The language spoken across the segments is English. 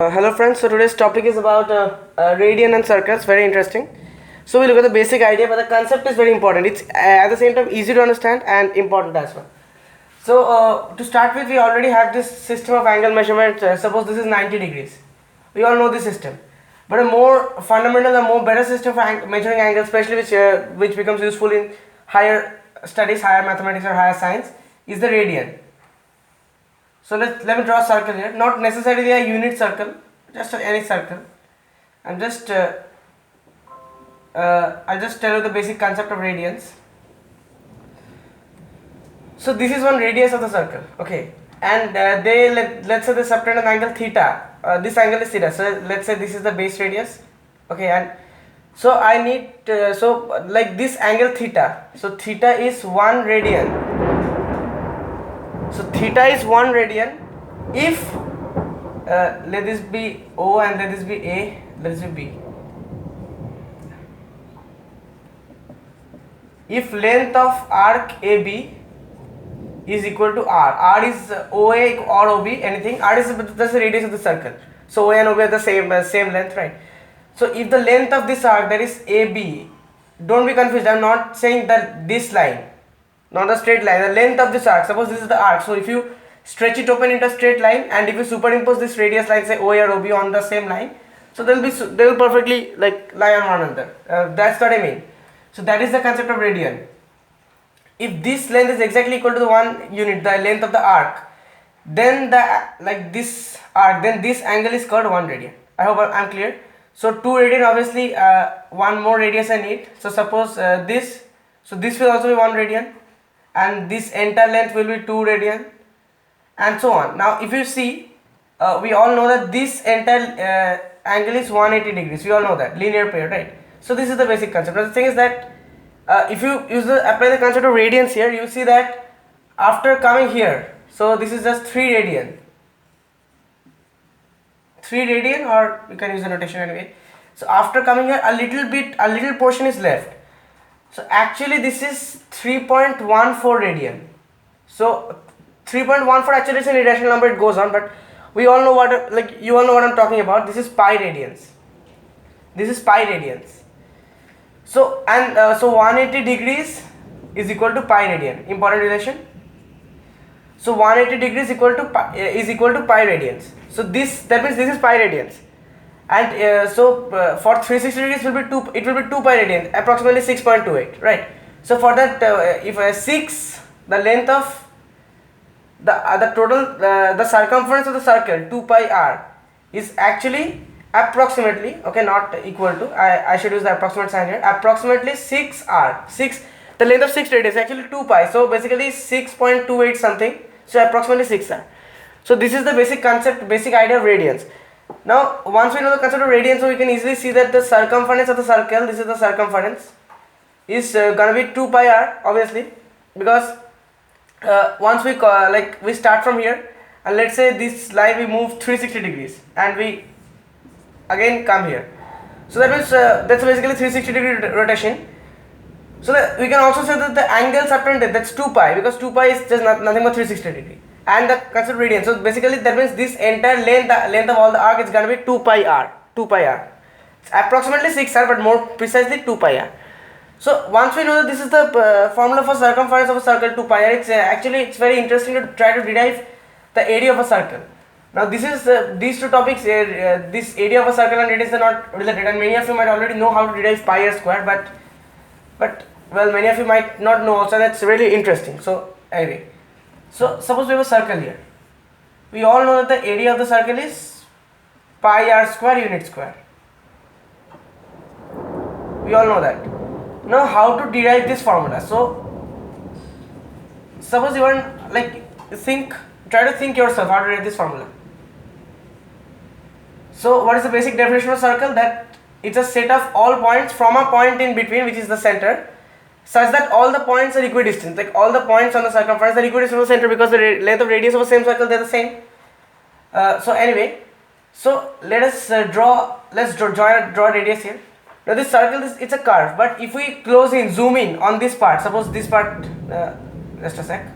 Hello friends, so today's topic is about radian and circles, very interesting. So we look at the basic idea, but the concept is very important. It's at the same time easy to understand and important as well. So to start with, we already have this system of angle measurement. Suppose this is 90 degrees. We all know this system. But a more fundamental, a more better system for measuring angles, especially which becomes useful in higher studies, higher mathematics or higher science, is the radian. So let me draw a circle here, not necessarily a unit circle, just any circle. I'll just tell you the basic concept of radians. So this is one radius of the circle, okay, and let's say they subtend an angle theta. This angle is theta, so let's say this is the base radius, okay, and so I need like this angle theta. So theta is 1 radian. So theta is 1 radian if let this be O and let this be A, let this be B. If length of arc AB is equal to R is OA or OB, anything. R is that's the radius of the circle. So OA and OB are the same length, right? So if the length of this arc, that is AB, don't be confused. I am not saying that this line, not a straight line, the length of this arc. Suppose this is the arc, so if you stretch it open into a straight line and if you superimpose this radius line, say OA or OB, on the same line, so they will perfectly like lie on one another. That's what I mean. So that is the concept of radian. If this length is exactly equal to the one unit, the length of the arc, then this arc, then this angle is called 1 radian. I hope I'm clear. So 2 radian, obviously one more radius I need. So suppose this, so this will also be 1 radian, and this entire length will be 2 radian, and so on. Now if you see, we all know that this entire angle is 180 degrees. We all know that, linear pair, right? So this is the basic concept. Now the thing is that if you apply the concept of radians here, you see that after coming here, so this is just 3 radian, or you can use the notation anyway. So after coming here, a little portion is left. So actually this is 3.14 radian. So 3.14 actually is an irrational number, it goes on, but we all know what, like you all know what I'm talking about. This is pi radians. So so 180 degrees is equal to pi radian. Important relation. So 180 degrees is equal to pi radians. So that means this is pi radians, and for 360 degrees it will be 2 pi radians, approximately 6.28, right? So for that, if 6, the length of the total the circumference of the circle 2 pi r is actually approximately, okay, not equal to, I should use the approximate sign here, approximately 6r. The length of 6 radians is actually 2 pi, so basically 6.28 something, so approximately 6r. So this is the basic concept, basic idea of radians. Now once we know the concept of radians, so we can easily see that the circumference of the circle, this is the circumference, is gonna be 2 pi r, obviously, because once we start from here, and let's say this line we move 360 degrees and we again come here, so that means that's basically 360 degree rotation. So that we can also say that the angle subtended, that's 2 pi, because 2 pi is just nothing but 360 degree, and the concept radian. So basically that means this entire length of all the arc is going to be 2 pi r. It's approximately 6r, but more precisely 2 pi r. So once we know that this is the formula for circumference of a circle 2 pi r, it's very interesting to try to derive the area of a circle. Now this is these two topics, this area of a circle and radius are not related, and many of you might already know how to derive pi r square, but well, many of you might not know also. That's really interesting. So anyway, so suppose we have a circle here. We all know that the area of the circle is pi r square unit square. We all know that. Now how to derive this formula? So suppose you want, try to think yourself how to derive this formula. So what is the basic definition of circle? That it's a set of all points from a point in between, which is the center, such that all the points are equidistant. Like all the points on the circumference are equidistant from the center, because the length of radius of the same circle, they're the same. So anyway, so let us draw radius here. Now this circle it's a curve, but if we zoom in on this part, suppose this part, just a sec.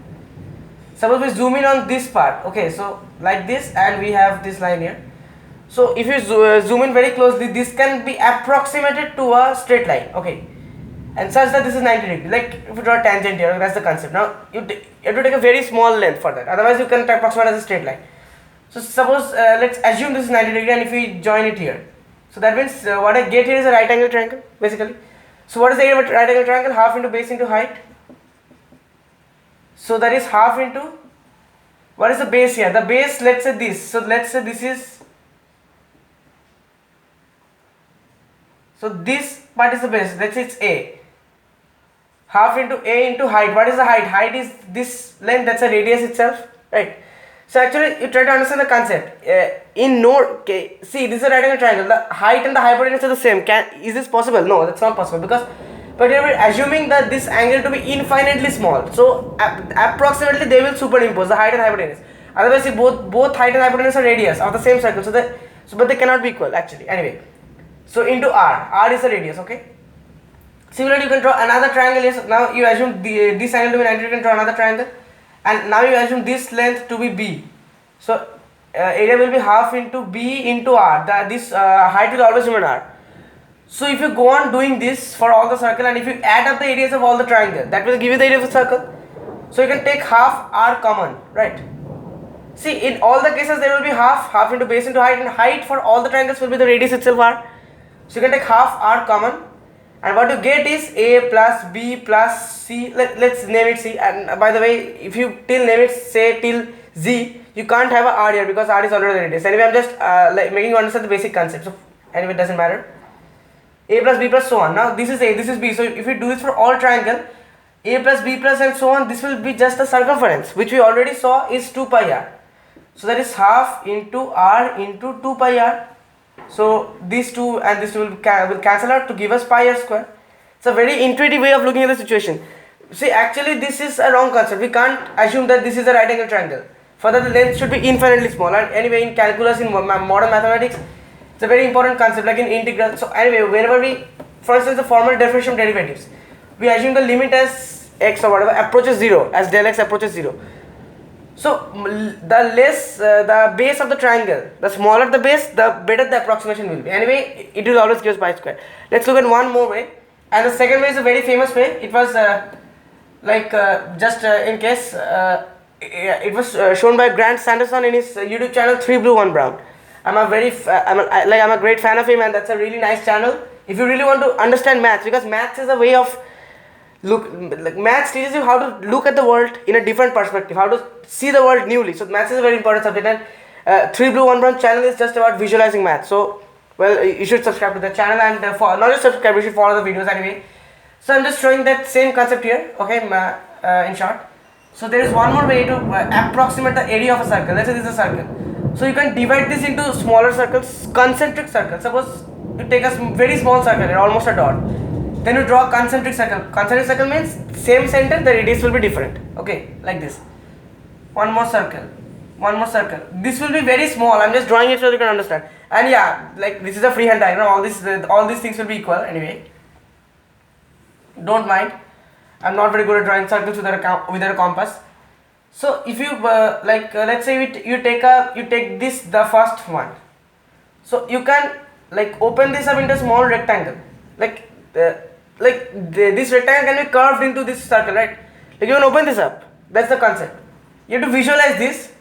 Suppose we zoom in on this part, okay, so like this, and we have this line here. So if you zoom in very closely, this can be approximated to a straight line, okay, and such that this is 90 degrees. Like if you draw a tangent here, that's the concept. Now you have to take a very small length for that, otherwise you can approximate as a straight line. So suppose let's assume this is 90 degree, and if we join it here, so that means what I get here is a right angle triangle basically. So what is the area of a right angle triangle? Half into base into height. So that is half into, what is the base here? The base, let's say this. So let's say this is, so this part is the base. Let's say it's A. Half into A into height. What is the height? Height is this length. That's the radius itself, right? So actually, you try to understand the concept. Okay, see, this is a right angle triangle. The height and the hypotenuse are the same. Is this possible? No, that's not possible, because but here we're assuming that this angle to be infinitely small. So approximately they will superimpose the height and hypotenuse. Otherwise, if both height and hypotenuse are radius of the same circle, but they cannot be equal actually. Anyway, so into R is the radius. Okay. Similarly, you can draw another triangle. Yes. Now you assume this angle to be 90 degrees. You can draw another triangle, and now you assume this length to be B. So area will be half into B into R. This height will always remain R. So if you go on doing this for all the circle, and if you add up the areas of all the triangle, that will give you the area of the circle. So you can take half R common, right? See, in all the cases there will be half into base into height, and height for all the triangles will be the radius itself R. So you can take half R common, and what you get is A plus B plus C. Let's name it C. And by the way, if you till name it say till Z, you can't have a R here because R is already the radius. Anyway, I'm just making you understand the basic concept. So anyway, it doesn't matter. A plus B plus so on. Now this is A, this is B. So if you do this for all triangle, A plus B plus and so on, this will be just the circumference, which we already saw is 2 pi r. So that is half into r into 2 pi r. So these two and this two will cancel out to give us pi r square. It's a very intuitive way of looking at the situation. See, actually this is a wrong concept. We can't assume that this is a right angle triangle. Further, the length should be infinitely small. And anyway, in calculus, in modern mathematics, it's a very important concept, like in integral. So anyway, whenever we, for instance, the formal definition of derivatives, we assume the limit as x or whatever approaches 0, as del x approaches 0. So the less the base of the triangle, the smaller the base, the better the approximation will be. Anyway, it will always give us pi square. Let's look at one more way, and the second way is a very famous way. It was in case it was shown by Grant Sanderson in his YouTube channel 3 Blue 1 Brown. I'm a great fan of him, and that's a really nice channel. If you really want to understand maths, because maths is a way of maths teaches you how to look at the world in a different perspective, how to see the world newly. So maths is a very important subject, and 3 Blue 1 Brown channel is just about visualizing maths. So well, you should subscribe to the channel, and not just subscribe, you should follow the videos anyway. So I'm just showing that same concept here, okay, in short. So there is one more way to approximate the area of a circle. Let's say this is a circle. So you can divide this into smaller circles, concentric circles. Suppose you take a very small circle here, almost a dot. Then you draw a concentric circle. Concentric circle means same center, the radius will be different. Okay, like this. One more circle. One more circle. This will be very small. I'm just drawing it so you can understand. And yeah, like this is a freehand diagram. All these things will be equal anyway. Don't mind. I'm not very good at drawing circles without a compass. So if you let's say you take this, the first one. So you can open this up into a small rectangle. This rectangle can be curved into this circle, right? Like you can open this up. That's the concept. You have to visualize this,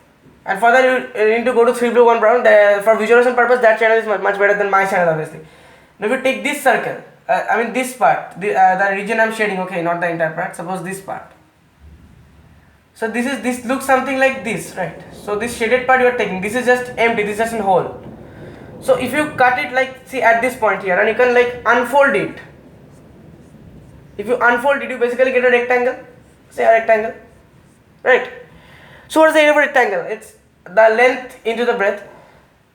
and further you need to go to 3 Blue 1 Brown. For visualization purpose, that channel is much better than my channel, obviously. Now if you take this circle, this part, the region I'm shading, okay, not the entire part. Suppose this part. So this looks something like this, right? So this shaded part you are taking, this is just empty, this is just a hole. So if you cut it see at this point here, and you can unfold it. If you unfold it, you basically get a rectangle. Say a rectangle, right? So what is the area of a rectangle? It's the length into the breadth.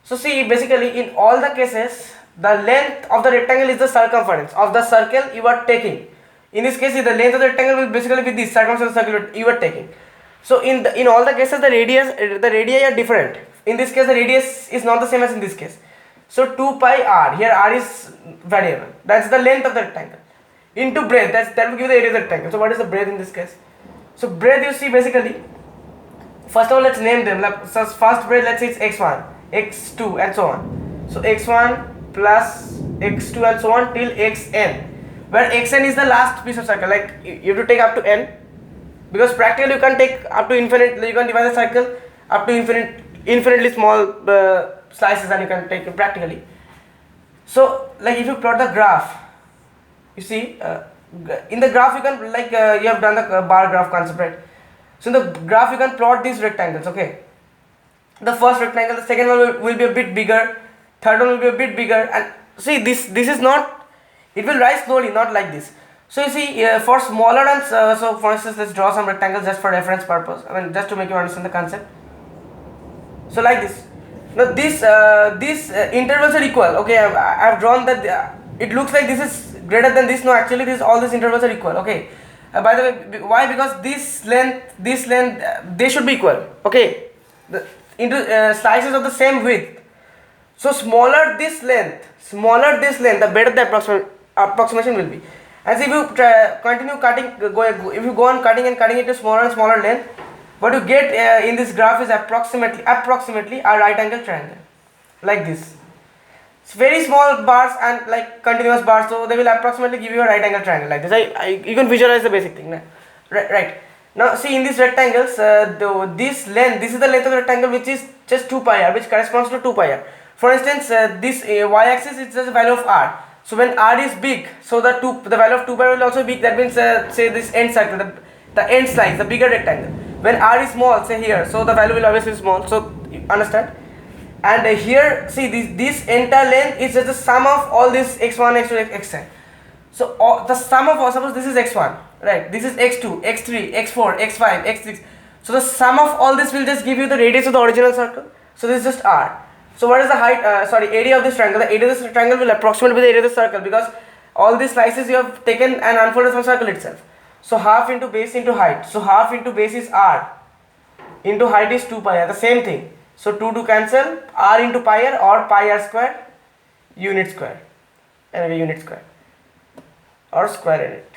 So see, basically in all the cases, the length of the rectangle is the circumference of the circle you are taking. In this case, the length of the rectangle will basically be this circumference of the circle you are taking. So in all the cases, the radii are different. In this case, the radius is not the same as in this case. So 2 pi r, here r is variable. That's the length of the rectangle. Into breadth, that will give the area of the rectangle. So what is the breadth in this case? So breadth, you see, basically, first of all let's name them. So first breadth, let's say it's x1, x2 and so on. So x1 plus x2 and so on till xn, where xn is the last piece of circle. Like you have to take up to n, because practically you can take up to infinite. You can divide the circle up to infinitely small slices, and you can take it practically. So like if you plot the graph, you see in the graph you can like you have done the bar graph concept, right? So in the graph you can plot these rectangles. Okay, the first rectangle, the second one will be a bit bigger, third one will be a bit bigger, and see this is not, it will rise slowly, not like this. So you see for smaller and so for instance let's draw some rectangles just for reference purpose, I mean just to make you understand the concept. So like this. Now these intervals are equal. Okay, I have drawn that it looks like this is greater than this. No, actually all these intervals are equal. Okay, by the way, why? Because this length they should be equal. Okay, into slices of the same width. So smaller this length, the better the approximation will be. As if you continue cutting, if you go on cutting it to smaller and smaller length, what you get in this graph is approximately a right angle triangle, like this. It's very small bars and like continuous bars, so they will approximately give you a right angle triangle like this. You can visualize the basic thing, right? Now see in these rectangles, this is the length of the rectangle, which is just 2 pi r, which corresponds to 2 pi r. For instance, this y-axis is just the value of r. So when r is big, so the value of 2 pi will also be big. That means say this end circle, the end slice, the bigger rectangle. When r is small, say here, so the value will obviously be small. So you understand. And here, see this entire length is just the sum of all this x1, x2, xn. So the sum of all, suppose this is x1, right? This is x2, x3, x4, x5, x6. So the sum of all this will just give you the radius of the original circle. So this is just r. So what is the height? Area of this triangle. The area of this triangle will approximate with the area of the circle, because all these slices you have taken and unfolded from circle itself. So half into base into height. So half into base is r, into height is 2 pi r. The same thing. So 2 cancel, r into pi r or pi r square, unit square, anyway unit square or square in it.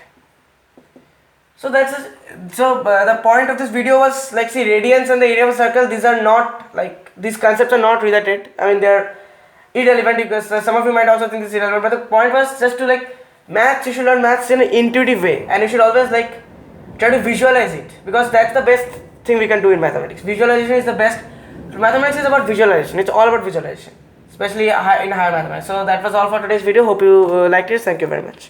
So that's it. So the point of this video was like, see, radians and the area of a circle, these are not like, these concepts are not related. I mean, they're irrelevant, because some of you might also think this is irrelevant, but the point was just to like, maths, you should learn maths in an intuitive way, and you should always like try to visualize it, because that's the best thing we can do in mathematics. Visualization is the best. Mathematics is about visualization. It's all about visualization, especially in higher mathematics. So that was all for today's video. Hope you liked it. Thank you very much.